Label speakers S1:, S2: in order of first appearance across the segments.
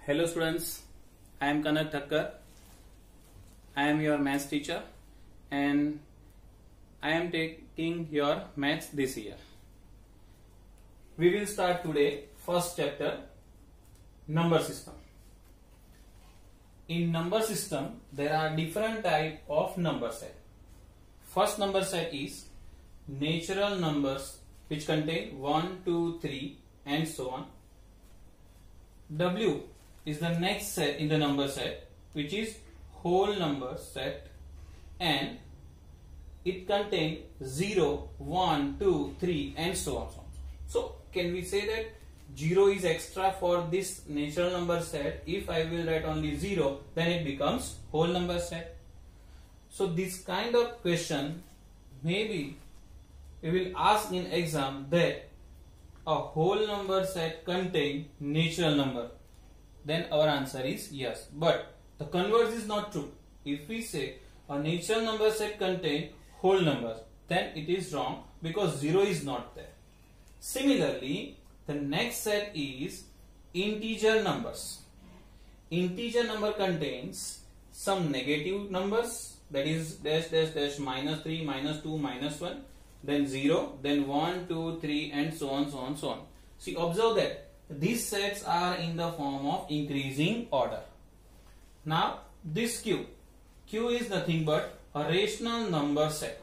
S1: Hello students, I am Kanak Thakkar. I am your maths teacher and I am taking your maths this year. We will start today first chapter, number system. In number system there are different type of number set. First number set is natural numbers which contain 1, 2, 3 and so on. W is the next set in the number set, which is whole number set, and it contains 0, 1, 2, 3 and so on. So can we say that 0 is extra for this natural number set? If I will write only 0, then it becomes whole number set. So this kind of question maybe we will ask in exam that a whole number set contain natural number. Then our answer is yes. But the converse is not true. If we say a natural number set contain whole numbers, then it is wrong because 0 is not there. Similarly, the next set is integer numbers. Integer number contains some negative numbers, that is dash dash dash, minus 3, minus 2, minus 1, then 0, then 1, 2, 3 and so on, so on, so on. See, observe that these sets are in the form of increasing order. Now this Q is nothing but a rational number set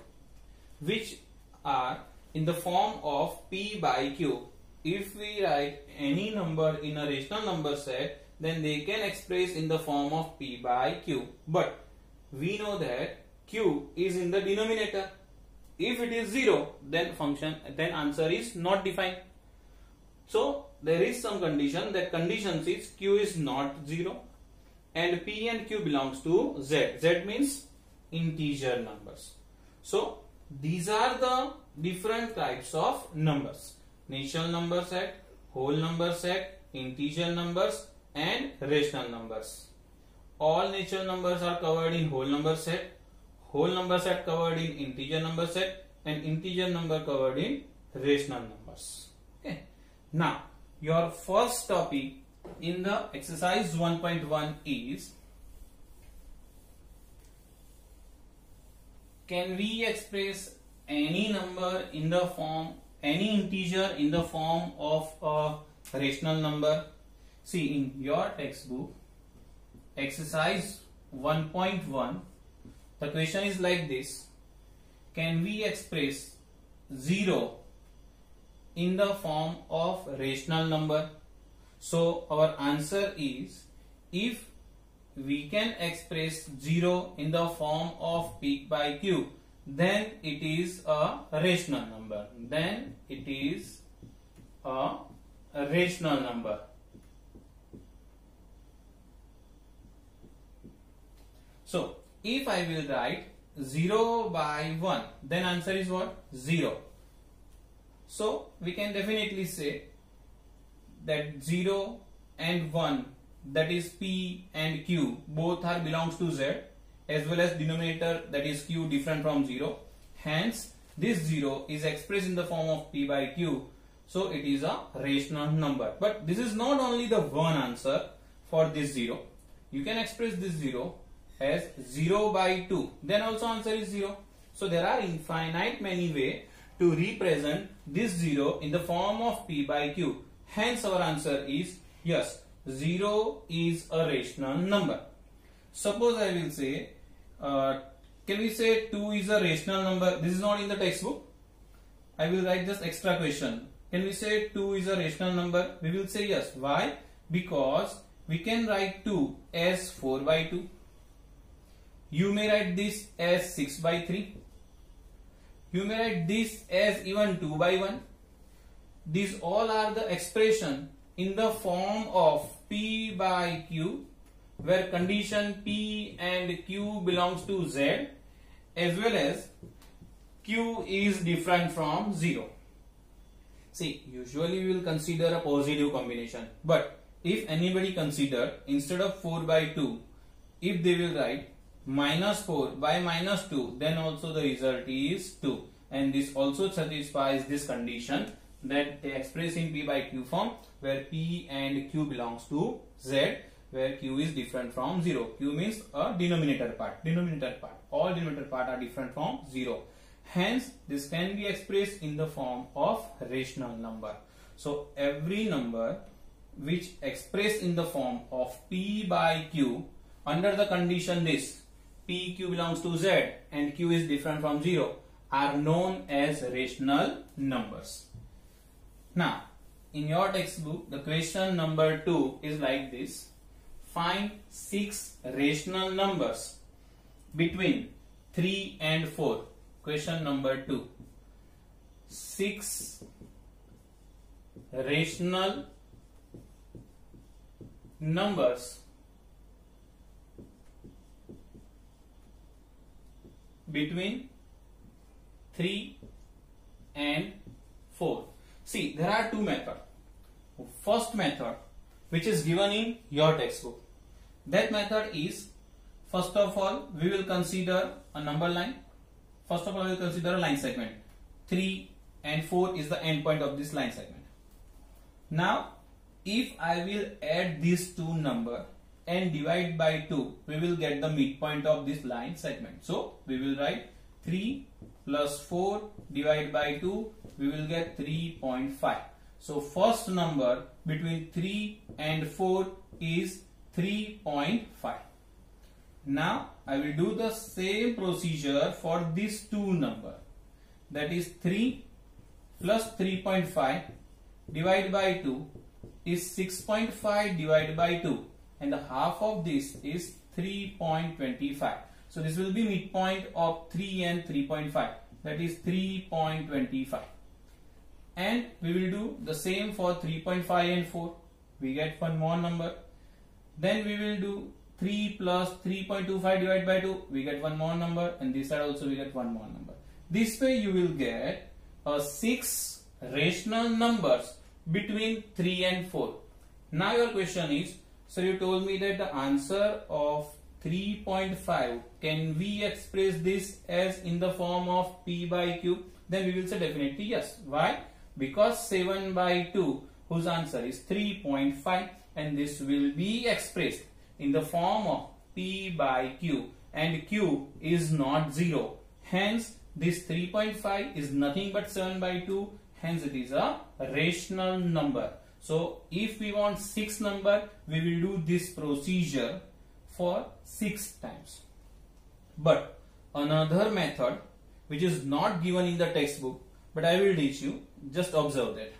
S1: which are in the form of P by Q. If we write any number in a rational number set, then they can express in the form of P by Q. But we know that Q is in the denominator. If it is 0, then answer is not defined. So there is some condition, that condition is Q is not 0 and P and Q belongs to Z. Z means integer numbers. So these are the different types of numbers: natural number set, whole number set, integer numbers and rational numbers. All natural numbers are covered in whole number set covered in integer number set, and integer number covered in rational numbers. Okay. Now your first topic in the exercise 1.1 is, can we express any number in the form, any integer in the form of a rational number? See, in your textbook exercise 1.1, the question is like this: can we express 0 in the form of rational number? So our answer is, if we can express 0 in the form of P by Q, then it is a rational number. Then it is a rational number. So if I will write 0 by 1, then answer is what? 0. So we can definitely say that 0 and 1, that is P and Q, both are belongs to Z, as well as denominator, that is Q, different from 0. Hence this 0 is expressed in the form of P by Q. So it is a rational number. But this is not only the one answer for this 0. You can express this 0 as 0 by 2, then also answer is 0. So there are infinite many ways to represent this 0 in the form of P by Q. Hence our answer is yes, 0 is a rational number. Suppose I will say, can we say 2 is a rational number? This is not in the textbook. I will write just extra question. Can we say 2 is a rational number? We will say yes. Why? Because we can write 2 as 4 by 2. You may write this as 6 by 3. You may write this as even 2 by 1. These all are the expression in the form of P by Q, where condition P and Q belongs to Z, as well as Q is different from 0. See, usually we will consider a positive combination, but if anybody consider, instead of 4 by 2, if they will write minus 4 by minus 2, then also the result is 2, and this also satisfies this condition that they express in P by Q form, where P and Q belongs to Z, where Q is different from 0. Q means a denominator part. All denominator part are different from 0. Hence, this can be expressed in the form of rational number. So, every number which expressed in the form of P by Q under the condition this P, Q belongs to Z and Q is different from 0 are known as rational numbers. Now, in your textbook, the question number 2 is like this. Find 6 rational numbers between 3 and 4. Question number 2. 6 rational numbers between 3 and 4. See, there are two methods. First method, which is given in your textbook. That method is, first of all, we will consider a number line. First of all, we will consider a line segment. 3 and 4 is the endpoint of this line segment. Now, if I will add these two numbers and divide by 2, we will get the midpoint of this line segment. So, we will write 3 plus 4 divided by 2, we will get 3.5. So, first number between 3 and 4 is 3.5. Now, I will do the same procedure for these two numbers. That is 3 plus 3.5 divided by 2 is 6.5 divided by 2. And the half of this is 3.25. So, this will be midpoint of 3 and 3.5. That is 3.25. And we will do the same for 3.5 and 4. We get one more number. Then we will do 3 plus 3.25 divided by 2. We get one more number. And this side also we get one more number. This way you will get 6 rational numbers between 3 and 4. Now your question is, so you told me that the answer of 3.5, can we express this as in the form of P by Q? Then we will say definitely yes. Why? Because 7 by 2, whose answer is 3.5, and this will be expressed in the form of P by Q, and Q is not 0. Hence, this 3.5 is nothing but 7 by 2. Hence, it is a rational number. So, if we want 6 number, we will do this procedure for 6 times. But another method which is not given in the textbook, but I will teach you, just observe that.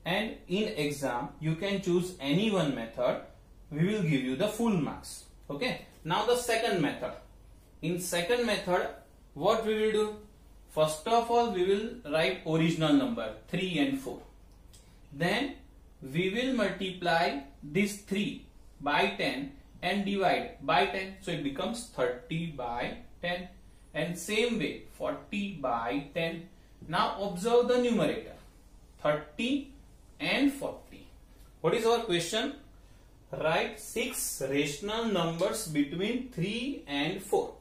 S1: And in exam, you can choose any one method. We will give you the full marks. Okay. Now the second method. In second method, what we will do? First of all, we will write original number 3 and 4. Then we will multiply this 3 by 10 and divide by 10. So it becomes 30 by 10. And same way 40 by 10. Now observe the numerator 30 and 40. What is our question? Write 6 rational numbers between 3 and 4.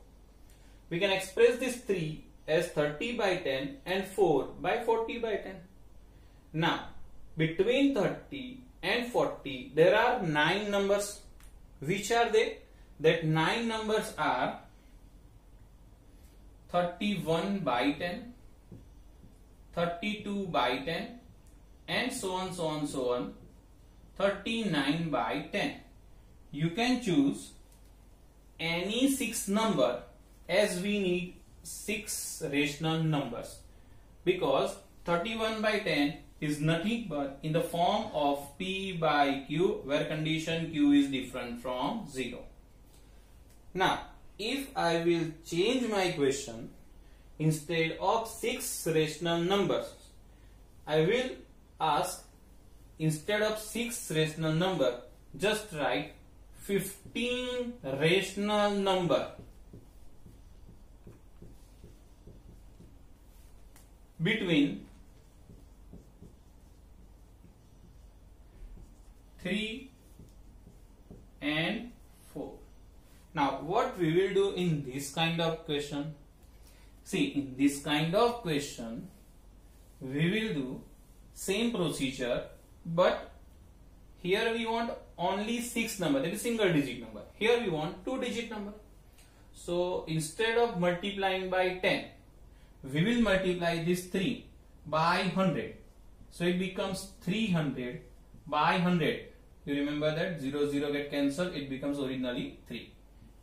S1: We can express this 3 as 30 by 10 and 4 by 40 by 10. Now, between 30 and 40, there are 9 numbers. Which are they? That 9 numbers are 31 by 10, 32 by 10, and so on, so on, so on, 39 by 10. You can choose any 6 number, as we need 6 rational numbers, because 31 by 10 is nothing but in the form of P by Q, where condition Q is different from 0. Now, if I will change my question, instead of 6 rational numbers, I will ask, instead of 6 rational number, just write 15 rational number between 3 and 4. Now, what we will do in this kind of question? See, in this kind of question, we will do same procedure, but here we want only 6 number, that is single digit number. Here we want 2 digit number. So instead of multiplying by 10, we will multiply this 3 by 100. So it becomes 300 by 100. You remember that 0 0 get cancelled, it becomes originally 3.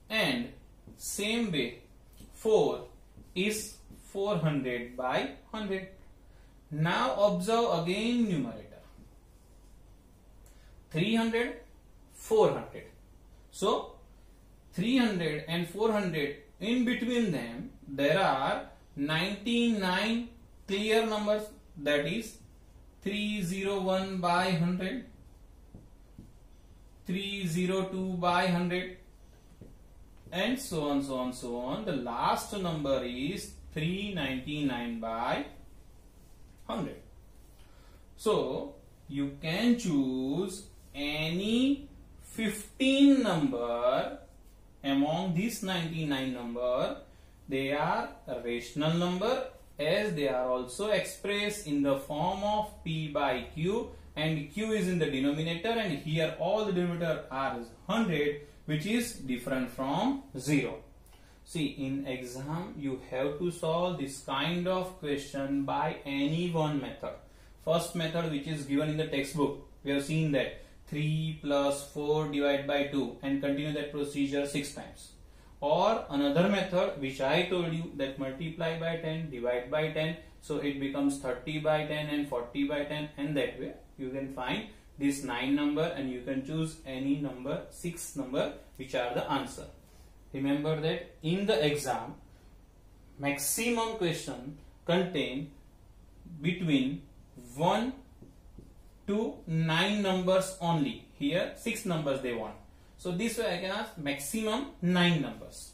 S1: And same way 4 is 400 by 100. Now observe again numerator. 300, 400. So 300 and 400, in between them there are 99 clear numbers, that is 301 by 100, 302 by 100, and so on, so on, so on. The last number is 399 by 100. So you can choose any 15 number among these 99 number. They are a rational number, as they are also expressed in the form of P by Q, and Q is in the denominator, and here all the denominator are 100, which is different from 0. See, in exam you have to solve this kind of question by any one method. First method, which is given in the textbook, we have seen that 3 plus 4 divided by 2 and continue that procedure 6 times. Or another method which I told you, that multiply by 10, divide by 10, so it becomes 30 by 10 and 40 by 10, and that way you can find this 9 number and you can choose any number, 6 number, which are the answer. Remember that in the exam, maximum question contain between 1 to 9 numbers only. Here 6 numbers they want. So this way I can ask maximum 9 numbers.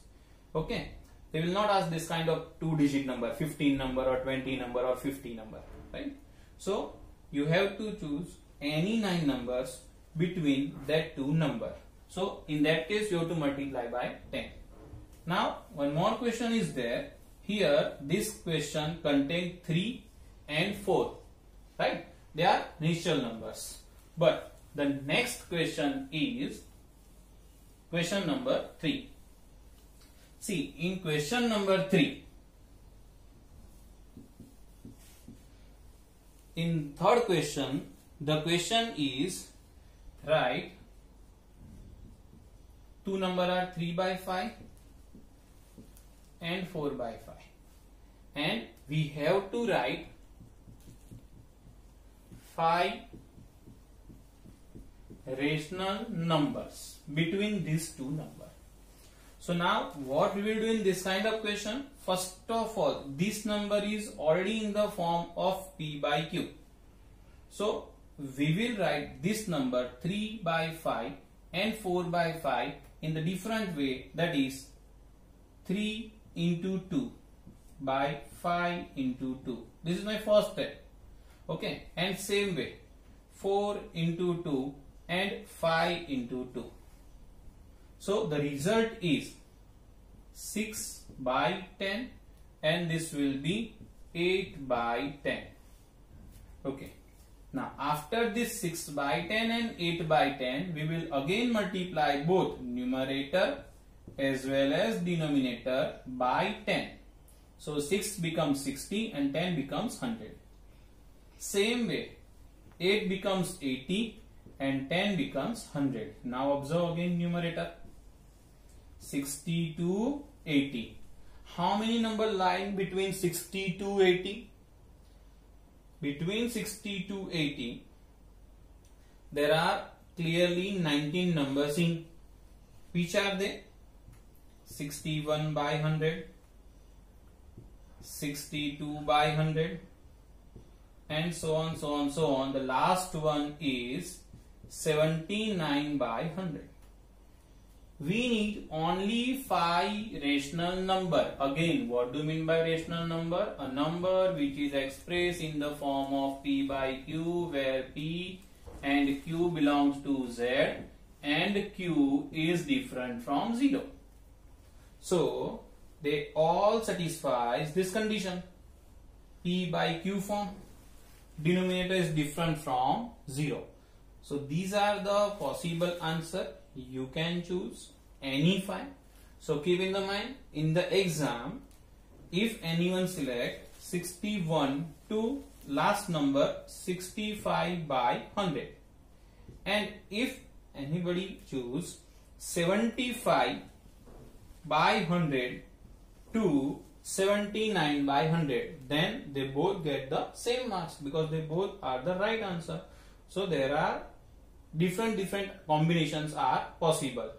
S1: Okay. They will not ask this kind of 2-digit number, 15 number or 20 number or 50 number. Right. So you have to choose any 9 numbers between that 2 number. So in that case you have to multiply by 10. Now one more question is there. Here this question contains 3 and 4. Right. They are natural numbers. But the next question is question number 3. See, in question number 3, in third question, the question is, write 2 numbers are 3 by 5 and 4 by 5, and we have to write 5 rational numbers between these 2 numbers. So now what we will do in this kind of question, first of all, this number is already in the form of P by Q. So we will write this number 3 by 5 and 4 by 5 in the different way, that is 3 into 2 by 5 into 2. This is my first step. Okay, and same way 4 into 2 and 5 into 2. So the result is 6 by 10 and this will be 8 by 10. Okay. Now after this 6 by 10 and 8 by 10, we will again multiply both numerator as well as denominator by 10. So 6 becomes 60 and 10 becomes 100. Same way 8 becomes 80 and 10 becomes 100. Now observe again numerator 60 to 80. How many numbers lie between 60 to 80? Between 60 to 80 there are clearly 19 numbers in. Which are they? 61 by 100, 62 by 100, and so on, so on, so on. The last one is 79 by 100. We need only 5 rational number. Again, what do you mean by rational number? A number which is expressed in the form of P by Q, where P and Q belongs to Z and Q is different from 0. So they all satisfies this condition, P by Q form. denominator is different from 0. So these are the possible answer. You can choose any 5. So keep in the mind, in the exam, if anyone select 61 to last number 65 by 100, and if anybody choose 75 by 100 to 79 by 100, then they both get the same marks because they both are the right answer. So there are different combinations are possible.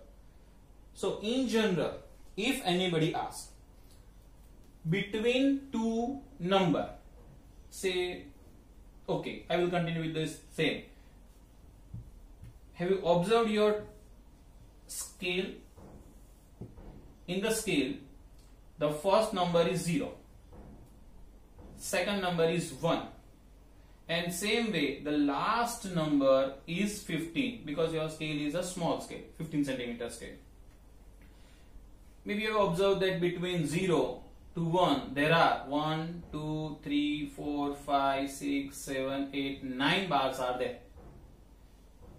S1: So in general, if anybody asks between two number, say, okay, I will continue with this same. Have you observed your scale? In the scale, the first number is 0, second number is 1, and same way the last number is 15 because your scale is a small scale, 15 centimeter scale. Maybe you have observed that between 0 to 1 there are 1, 2, 3, 4, 5, 6, 7, 8, 9 bars are there.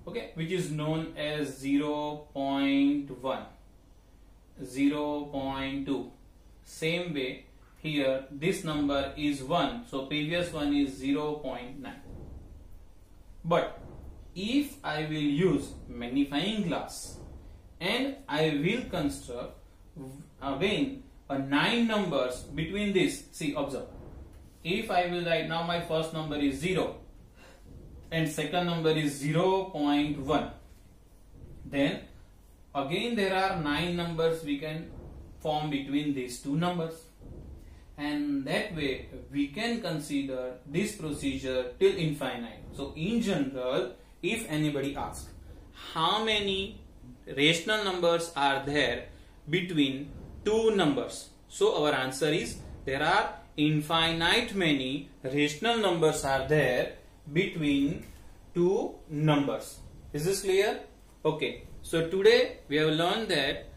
S1: Okay, which is known as 0.1, 0.2. Same way here this number is 1, so previous one is 0.9. But if I will use magnifying glass and I will construct again 9 numbers between this, see, observe, if I will write now my first number is 0 and second number is 0.1, then again there are 9 numbers we can form between these two numbers, and that way we can consider this procedure till infinite. So in general, if anybody asks how many rational numbers are there between two numbers, so our answer is there are infinite many rational numbers are there between two numbers. Is this clear? Okay, so today we have learned that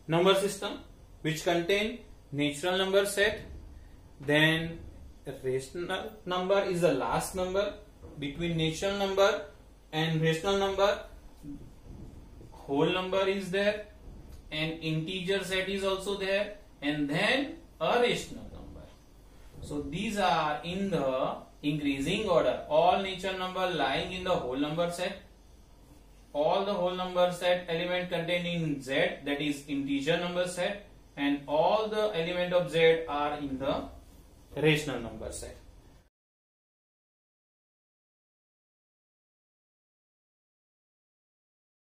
S1: number system which contain natural number set, then rational number is the last number, between natural number and rational number whole number is there, and integer set is also there, and then a rational number. So these are in the increasing order. All natural number lying in the whole number set, all the whole number set element containing Z, that is integer number set, and all the element of Z are in the rational number set.